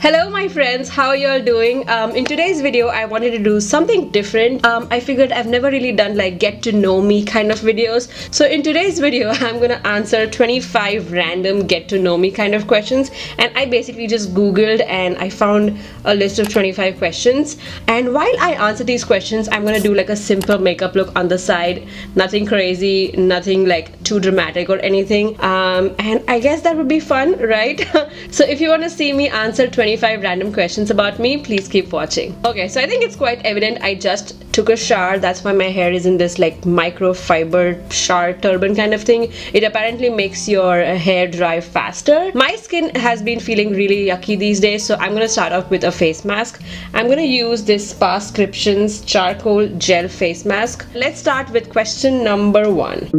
Hello my friends, how are you all doing? In today's video I wanted to do something different. I figured I've never really done like get to know me kind of videos. So in today's video I'm gonna answer 25 random get to know me kind of questions, and I basically just googled and I found a list of 25 questions, and while I answer these questions I'm gonna do like a simple makeup look on the side, nothing crazy, nothing like too dramatic or anything, and I guess that would be fun, right? So if you want to see me answer 25 random questions about me, please keep watching. Okay, so I think it's quite evident I just took a shower. That's why my hair is in this like microfiber shower turban kind of thing. It apparently makes your hair dry faster. My skin has been feeling really yucky these days, so I'm gonna start off with a face mask. I'm gonna use this Spascriptions charcoal gel face mask. Let's start with question number 1.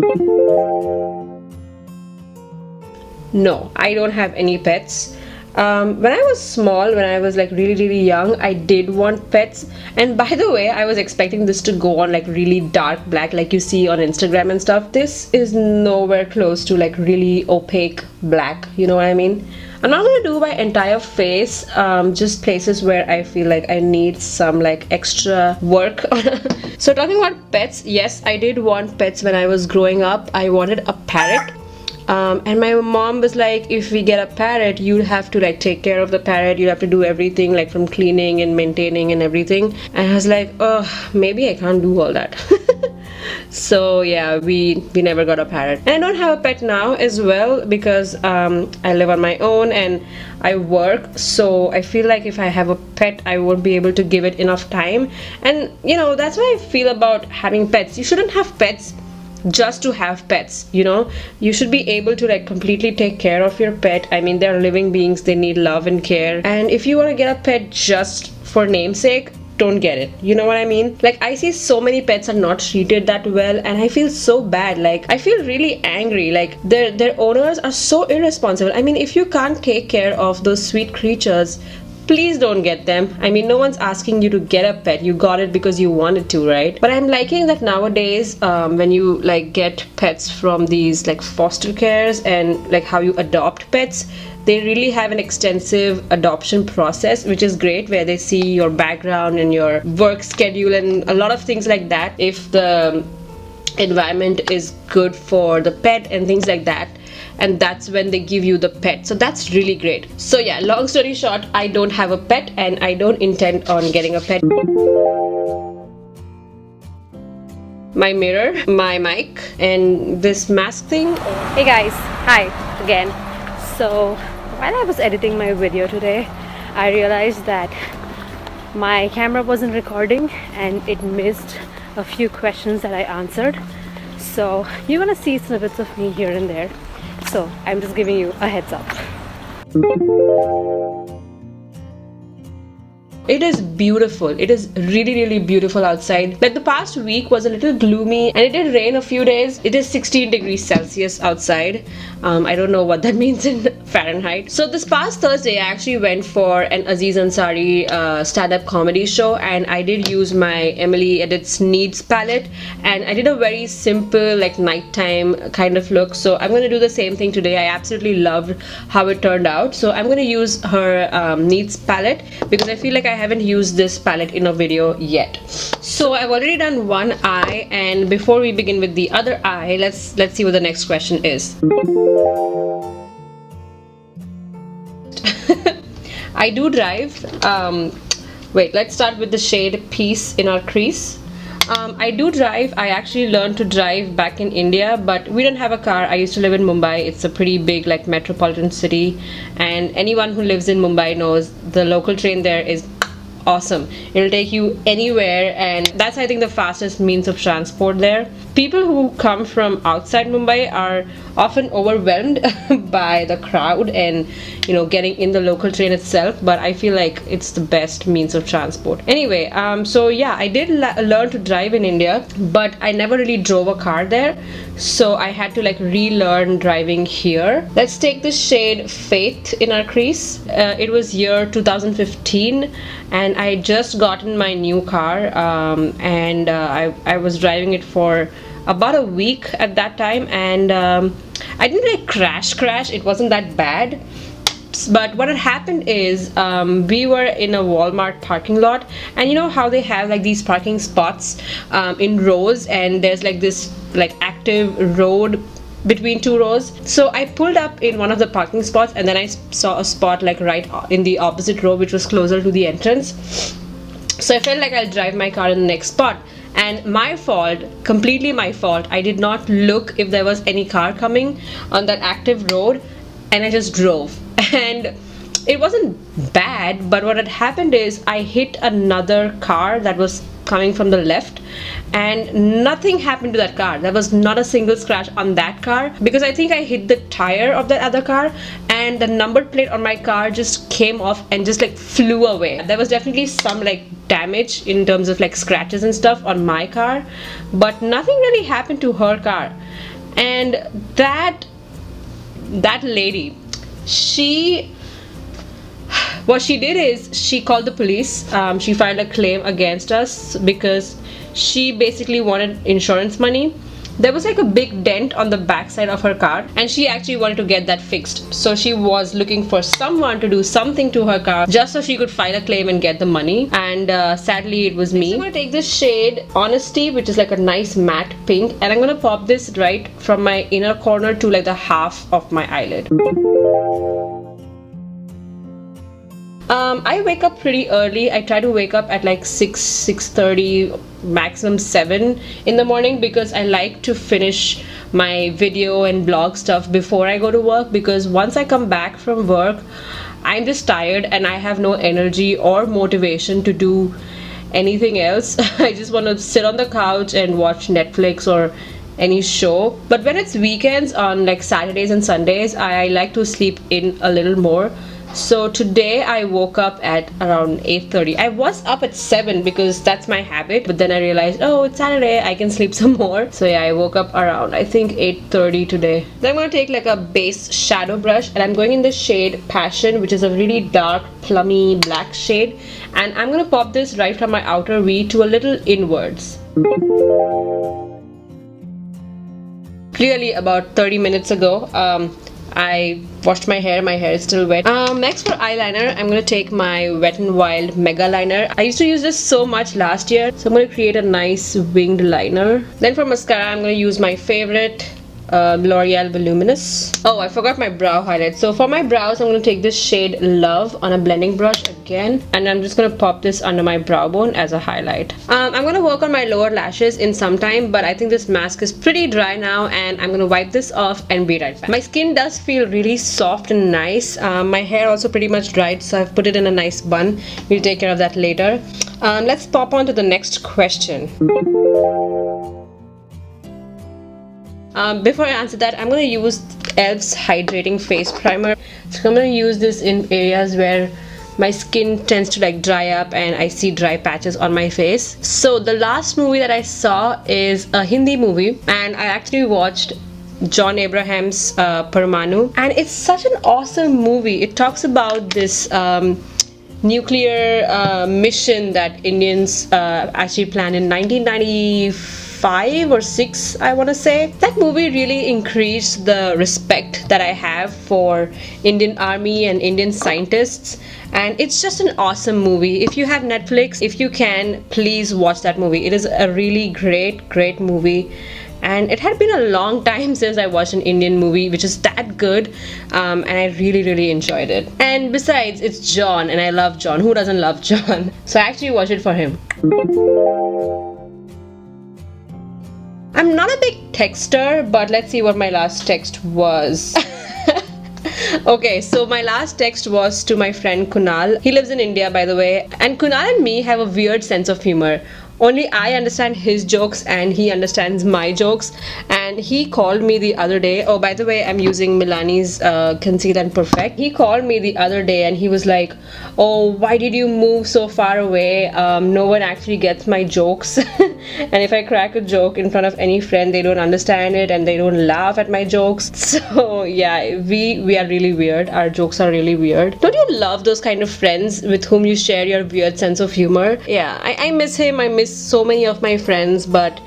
No, I don't have any pets. When I was small, when I was like really young, I did want pets, and by the way I was expecting this to go on like really dark black like you see on Instagram and stuff. This is nowhere close to like really opaque black, you know what I mean? I'm not gonna do my entire face, just places where I feel like I need some like extra work. So talking about pets, yes, I did want pets when I was growing up. I wanted a parrot. And my mom was like, if we get a parrot, you'll have to like take care of the parrot, you'll have to do everything like from cleaning and maintaining and everything. And I was like, oh, maybe I can't do all that. So yeah, we never got a parrot. And I don't have a pet now as well because I live on my own and I work, so I feel like if I have a pet I won't be able to give it enough time. And you know, that's what I feel about having pets. You shouldn't have pets just to have pets, you know. You should be able to like completely take care of your pet. I mean, they're living beings, they need love and care, and if you want to get a pet just for namesake, don't get it, you know what I mean? Like, I see so many pets are not treated that well and I feel so bad. Like, I feel really angry. Like, their owners are so irresponsible. I mean, if you can't take care of those sweet creatures, please don't get them. I mean, no one's asking you to get a pet. You got it because you wanted to, right? But I'm liking that nowadays when you like get pets from these like foster cares and like how you adopt pets, they really have an extensive adoption process, which is great, where they see your background and your work schedule and a lot of things like that. If the environment is good for the pet and things like that, and that's when they give you the pet. So that's really great. So yeah, long story short, I don't have a pet and I don't intend on getting a pet. My mirror, my mic, and this mask thing. Hey guys, hi again. So while I was editing my video today, I realized that my camera wasn't recording and it missed a few questions that I answered. So you're gonna see snippets of me here and there. So I'm just giving you a heads up. It is beautiful. It is really beautiful outside. Like, the past week was a little gloomy and it did rain a few days. It is 16 degrees Celsius outside. I don't know what that means in Fahrenheit. So this past Thursday I actually went for an Aziz Ansari stand-up comedy show, and I did use my Emily Edits Needs palette, and I did a very simple like nighttime kind of look. So I'm going to do the same thing today. I absolutely loved how it turned out. So I'm going to use her Needs palette because I feel like I haven't used this palette in a video yet. So I've already done one eye, and before we begin with the other eye, let's see what the next question is. I do drive. Wait, let's start with the shade Peace in our crease. I do drive. I actually learned to drive back in India, but we don't have a car. I used to live in Mumbai. It's a pretty big like metropolitan city, and anyone who lives in Mumbai knows the local train there is awesome. It'll take you anywhere, and that's, I think, the fastest means of transport there. People who come from outside Mumbai are often overwhelmed by the crowd and, you know, getting in the local train itself, but I feel like it's the best means of transport. Anyway, so yeah, I did learn to drive in India, but I never really drove a car there, so I had to like relearn driving here. Let's take the shade Faith in our crease. It was year 2015 and I just gotten my new car, and I was driving it for about a week at that time, and I didn't like crash. It wasn't that bad. But what had happened is we were in a Walmart parking lot, and you know how they have like these parking spots in rows, and there's like this like active road between two rows. So I pulled up in one of the parking spots, and then I saw a spot like right in the opposite row, which was closer to the entrance. So I felt like I'll drive my car in the next spot. And my fault, completely my fault, I did not look if there was any car coming on that active road, and I just drove. And it wasn't bad, but what had happened is I hit another car that was coming from the left, and nothing happened to that car. There was not a single scratch on that car, because I think I hit the tire of that other car, and the number plate on my car just came off and just like flew away. There was definitely some like damage in terms of like scratches and stuff on my car, but nothing really happened to her car. And that lady, what she did is she called the police. She filed a claim against us because she basically wanted insurance money. There was like a big dent on the backside of her car, and she actually wanted to get that fixed. So she was looking for someone to do something to her car just so she could file a claim and get the money. And sadly it was me. So I'm gonna take this shade Honesty, which is like a nice matte pink, and I'm gonna pop this right from my inner corner to like the half of my eyelid. I wake up pretty early. I try to wake up at like 6:30, maximum 7 in the morning, because I like to finish my video and blog stuff before I go to work, because once I come back from work, I'm just tired and I have no energy or motivation to do anything else. I just want to sit on the couch and watch Netflix or any show. But when it's weekends, on like Saturdays and Sundays, I like to sleep in a little more. So today I woke up at around 8:30. I was up at 7 because that's my habit, but then I realized, oh, it's Saturday, I can sleep some more. So yeah, I woke up around, I think, 8:30 today. Then I'm going to take like a base shadow brush, and I'm going in the shade Passion, which is a really dark plummy black shade, and I'm going to pop this right from my outer V to a little inwards. Clearly about 30 minutes ago, I washed my hair is still wet. Next for eyeliner, I'm gonna take my Wet n Wild Mega Liner. I used to use this so much last year, so I'm gonna create a nice winged liner. Then for mascara, I'm gonna use my favorite L'Oreal Voluminous. Oh, I forgot my brow highlight. So for my brows, I'm going to take this shade Love on a blending brush again, and I'm just going to pop this under my brow bone as a highlight. I'm going to work on my lower lashes in some time, but I think this mask is pretty dry now, and I'm going to wipe this off and be right back. My skin does feel really soft and nice. My hair also pretty much dried, so I've put it in a nice bun. We'll take care of that later. Let's pop on to the next question. Before I answer that, I'm going to use e.l.f.'s Hydrating Face Primer. So I'm going to use this in areas where my skin tends to like dry up and I see dry patches on my face. So the last movie that I saw is a Hindi movie, and I actually watched John Abraham's Parmanu, and it's such an awesome movie. It talks about this nuclear mission that Indians actually planned in 1995 or 6, I want to say. That movie really increased the respect that I have for Indian Army and Indian scientists, and it's just an awesome movie. If you have Netflix, if you can, please watch that movie. It is a really great movie, and it had been a long time since I watched an Indian movie which is that good, and I really enjoyed it. And besides, it's John, and I love John. Who doesn't love John? So I actually watched it for him. I'm not a big texter, but let's see what my last text was. Okay, so my last text was to my friend Kunal. He lives in India, by the way, and Kunal and me have a weird sense of humor. Only I understand his jokes and he understands my jokes. And he called me the other day. Oh, by the way, I'm using Milani's Conceal and Perfect. He called me the other day and he was like, oh, why did you move so far away? No one actually gets my jokes. And if I crack a joke in front of any friend, they don't understand it and they don't laugh at my jokes. So yeah, we are really weird. Our jokes are really weird. Don't you love those kind of friends with whom you share your weird sense of humor? Yeah, I miss him. I miss so many of my friends, but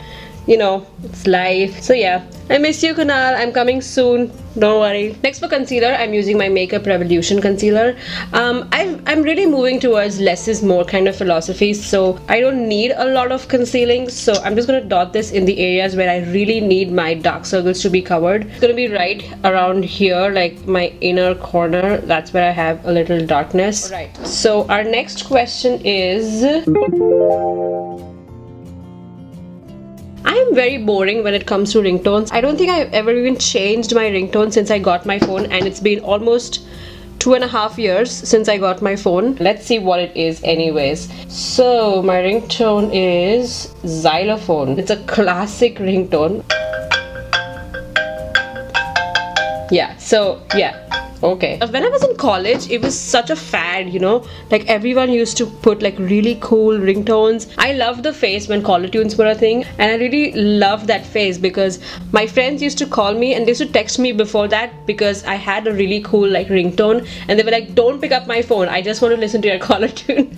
you know, it's life. So yeah, I miss you, Kunal. I'm coming soon. don't worry. Next for concealer, I'm using my Makeup Revolution concealer. I'm really moving towards less is more kind of philosophy, so I don't need a lot of concealing, so I'm just gonna dot this in the areas where I really need my dark circles to be covered. It's gonna be right around here, like my inner corner. That's where I have a little darkness. Right. So our next question is, I am very boring when it comes to ringtones. I don't think I've ever even changed my ringtone since I got my phone, and it's been almost 2.5 years since I got my phone. Let's see what it is anyways. So my ringtone is xylophone. It's a classic ringtone. Yeah, so yeah. Okay. When I was in college, it was such a fad, you know, like everyone used to put like really cool ringtones. I loved the phase when caller tunes were a thing, and I really loved that phase because my friends used to call me and they used to text me before that because I had a really cool like ringtone, and they were like, don't pick up my phone, I just want to listen to your caller tune.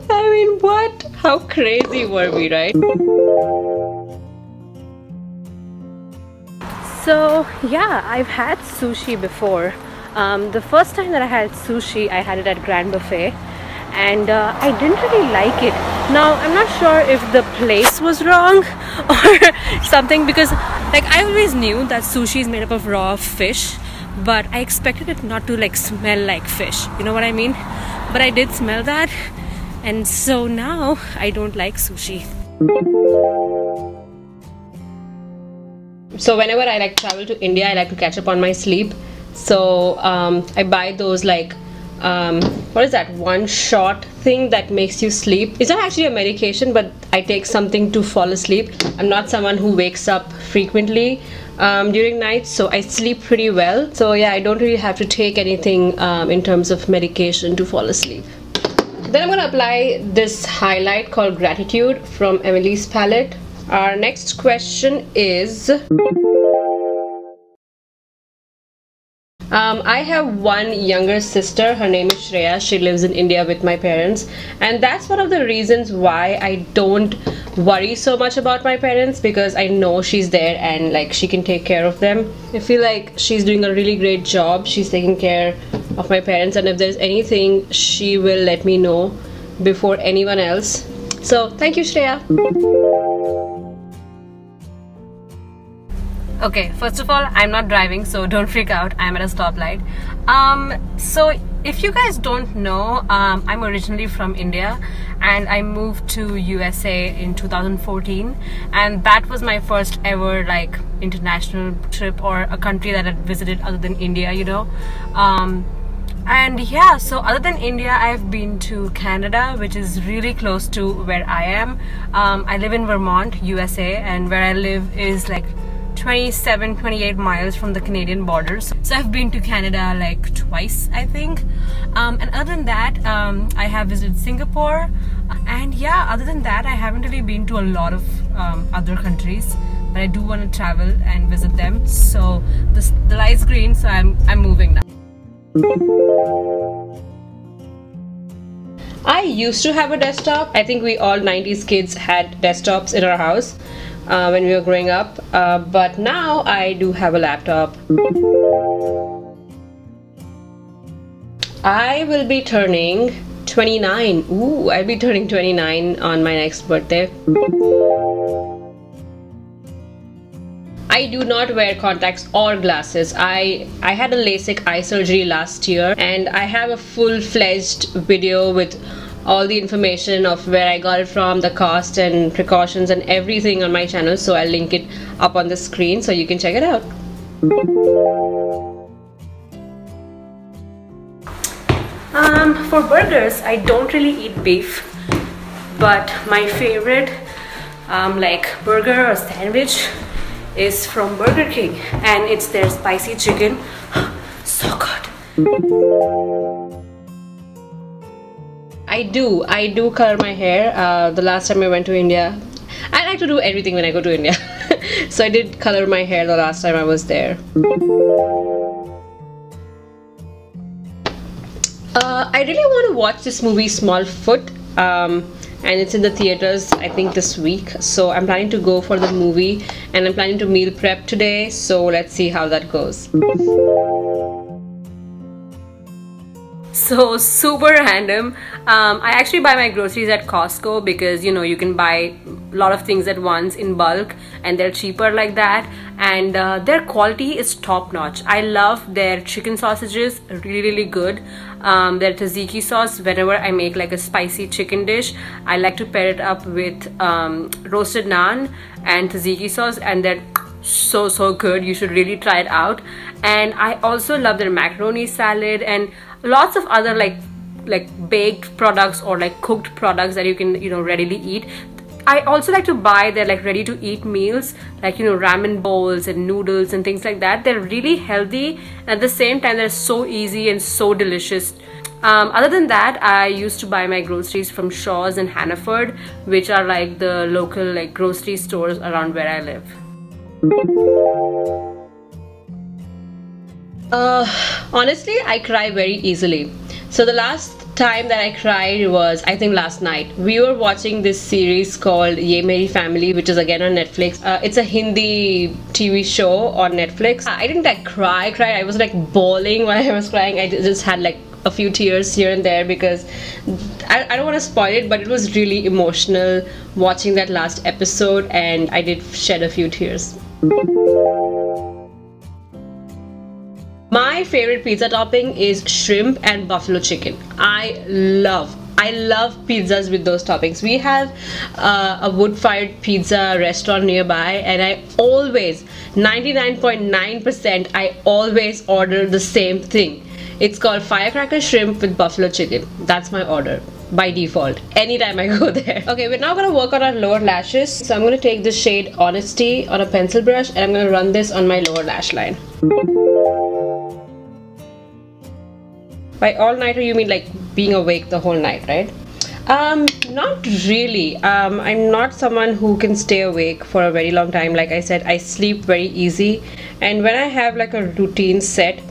I mean, what? How crazy were we, right? So yeah, I've had sushi before. The first time that I had sushi, I had it at Grand Buffet, and I didn't really like it. Now I'm not sure if the place was wrong or something, because like I always knew that sushi is made up of raw fish, but I expected it not to like smell like fish, you know what I mean? But I did smell that, and so now I don't like sushi. So whenever I like travel to India, I like to catch up on my sleep. So I buy those like what is that one shot thing that makes you sleep? It's not actually a medication, but I take something to fall asleep. I'm not someone who wakes up frequently during nights, so I sleep pretty well. So yeah, I don't really have to take anything in terms of medication to fall asleep. Then I'm gonna apply this highlight called Gratitude from Emily's palette. Our next question is, I have one younger sister. Her name is Shreya. She lives in India with my parents, and that's one of the reasons why I don't worry so much about my parents, because I know she's there and like she can take care of them. I feel like she's doing a really great job. She's taking care of my parents, and if there's anything, she will let me know before anyone else. So thank you, Shreya. Okay, first of all, I'm not driving, so don't freak out. I'm at a stoplight. So if you guys don't know, I'm originally from India, and I moved to USA in 2014, and that was my first ever like international trip or a country that I'd visited other than India, you know. And yeah, so other than India, I've been to Canada, which is really close to where I am. I live in Vermont, USA, and where I live is like 28 miles from the Canadian border. So I've been to Canada like twice, I think. And other than that, I have visited Singapore. And yeah, other than that, I haven't really been to a lot of other countries, but I do want to travel and visit them. So the light's green, so I'm moving now. I used to have a desktop. I think we all 90s kids had desktops in our house when we were growing up, but now I do have a laptop. I will be turning 29. Ooh, I'll be turning 29 on my next birthday. I do not wear contacts or glasses. I had a LASIK eye surgery last year, and I have a full-fledged video with all the information of where I got it from, the cost and precautions and everything on my channel, so I'll link it up on the screen so you can check it out. For burgers, I don't really eat beef, but my favorite like burger or sandwich is from Burger King, and it's their spicy chicken. So good. I do color my hair. The last time I went to India, I like to do everything when I go to India. So I did color my hair the last time I was there. I really want to watch this movie Smallfoot. and it's in the theaters I think this week. So I'm planning to go for the movie, and I'm planning to meal prep today, so let's see how that goes. So super random. I actually buy my groceries at Costco because, you know, you can buy a lot of things at once in bulk and they're cheaper like that, and their quality is top notch. I love their chicken sausages, really good. Their tzatziki sauce, whenever I make like a spicy chicken dish, I like to pair it up with roasted naan and tzatziki sauce, and they're so good. You should really try it out. And I also love their macaroni salad and lots of other like baked products or like cooked products that you can, you know, readily eat. I also like to buy their like ready to eat meals, like, you know, ramen bowls and noodles and things like that. They're really healthy, and at the same time they're so easy and so delicious. Other than that, I used to buy my groceries from Shaw's and Hannaford, which are like the local like grocery stores around where I live. Honestly, I cry very easily. So the last time that I cried was, I think, last night. We were watching this series called Ye Meri Family, which is again on Netflix. It's a Hindi TV show on Netflix. I didn't like cry. I was like bawling while I was crying. I just had like a few tears here and there because I don't want to spoil it, but it was really emotional watching that last episode, and I did shed a few tears. My favorite pizza topping is shrimp and buffalo chicken. I love pizzas with those toppings. We have a wood-fired pizza restaurant nearby, and I always, 99.9%, I always order the same thing. It's called firecracker shrimp with buffalo chicken. That's my order by default anytime I go there. Okay, we're now going to work on our lower lashes. So I'm going to take the shade Honesty on a pencil brush, and I'm going to run this on my lower lash line. By all-nighter, you mean like being awake the whole night, right? Not really. I'm not someone who can stay awake for a very long time. Like I said, I sleep very easy, and when I have like a routine set,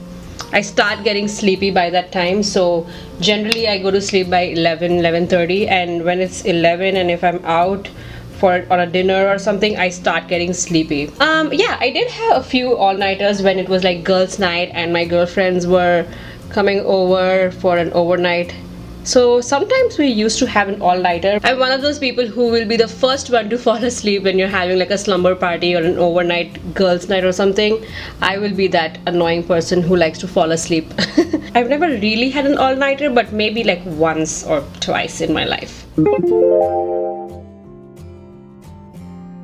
I start getting sleepy by that time. So generally I go to sleep by 11:30, and when it's 11 and if I'm out on a dinner or something, I start getting sleepy. Yeah, I did have a few all-nighters when it was like girls' night and my girlfriends were coming over for an overnight. So sometimes we used to have an all-nighter. I'm one of those people who will be the first one to fall asleep when you're having like a slumber party or an overnight girls' night or something. I will be that annoying person who likes to fall asleep. I've never really had an all-nighter, but maybe like once or twice in my life.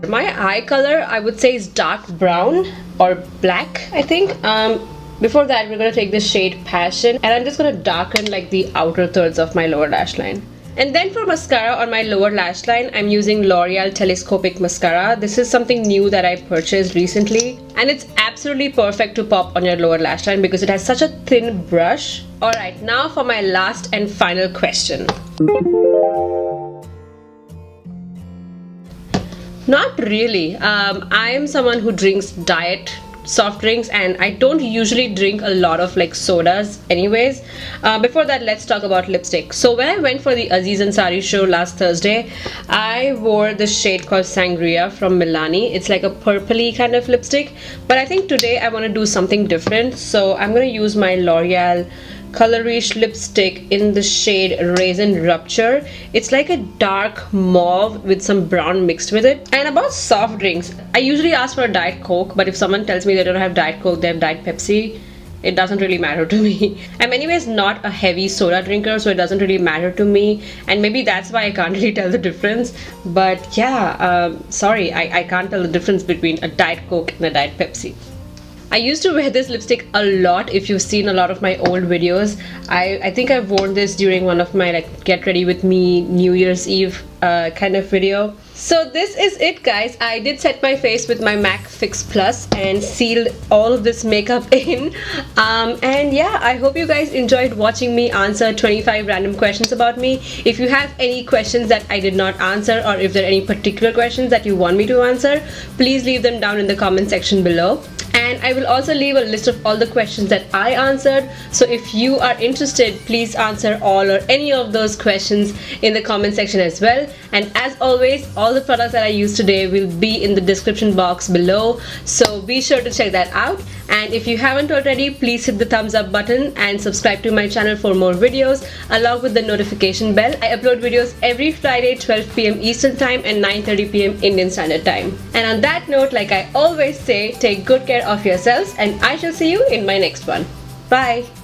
My eye color, I would say, is dark brown or black, I think. Before that, we're going to take the shade Passion, and I'm just going to darken like the outer thirds of my lower lash line. And then for mascara on my lower lash line, I'm using L'Oreal Telescopic Mascara. This is something new that I purchased recently, and it's absolutely perfect to pop on your lower lash line because it has such a thin brush. Alright, now for my last and final question. Not really. I am someone who drinks diet soft drinks, and I don't usually drink a lot of like sodas anyways. Before that, let's talk about lipstick. So when I went for the Aziz Ansari show last Thursday, I wore this shade called Sangria from Milani. It's like a purpley kind of lipstick, but I think today I want to do something different, so I'm going to use my L'Oreal Colorish lipstick in the shade Raisin Rupture. It's like a dark mauve with some brown mixed with it. And about soft drinks, I usually ask for a Diet Coke, but if someone tells me they don't have Diet Coke, they have Diet Pepsi, it doesn't really matter to me. I'm anyways not a heavy soda drinker, so it doesn't really matter to me, and maybe that's why I can't really tell the difference. But yeah, sorry, I can't tell the difference between a Diet Coke and a Diet Pepsi. I used to wear this lipstick a lot. If you've seen a lot of my old videos, I think I've worn this during one of my like get ready with me New Year's Eve kind of video. So this is it, guys. I did set my face with my MAC Fix Plus and sealed all of this makeup in. And yeah, I hope you guys enjoyed watching me answer 25 random questions about me. If you have any questions that I did not answer, or if there are any particular questions that you want me to answer, please leave them down in the comment section below. And I will also leave a list of all the questions that I answered. So if you are interested, please answer all or any of those questions in the comment section as well. And as always, all the products that I used today will be in the description box below, so be sure to check that out. And if you haven't already, please hit the thumbs up button and subscribe to my channel for more videos along with the notification bell. I upload videos every Friday 12 p.m. Eastern Time and 9:30 p.m. Indian Standard Time. And on that note, like I always say, take good care of yourselves, and I shall see you in my next one. Bye!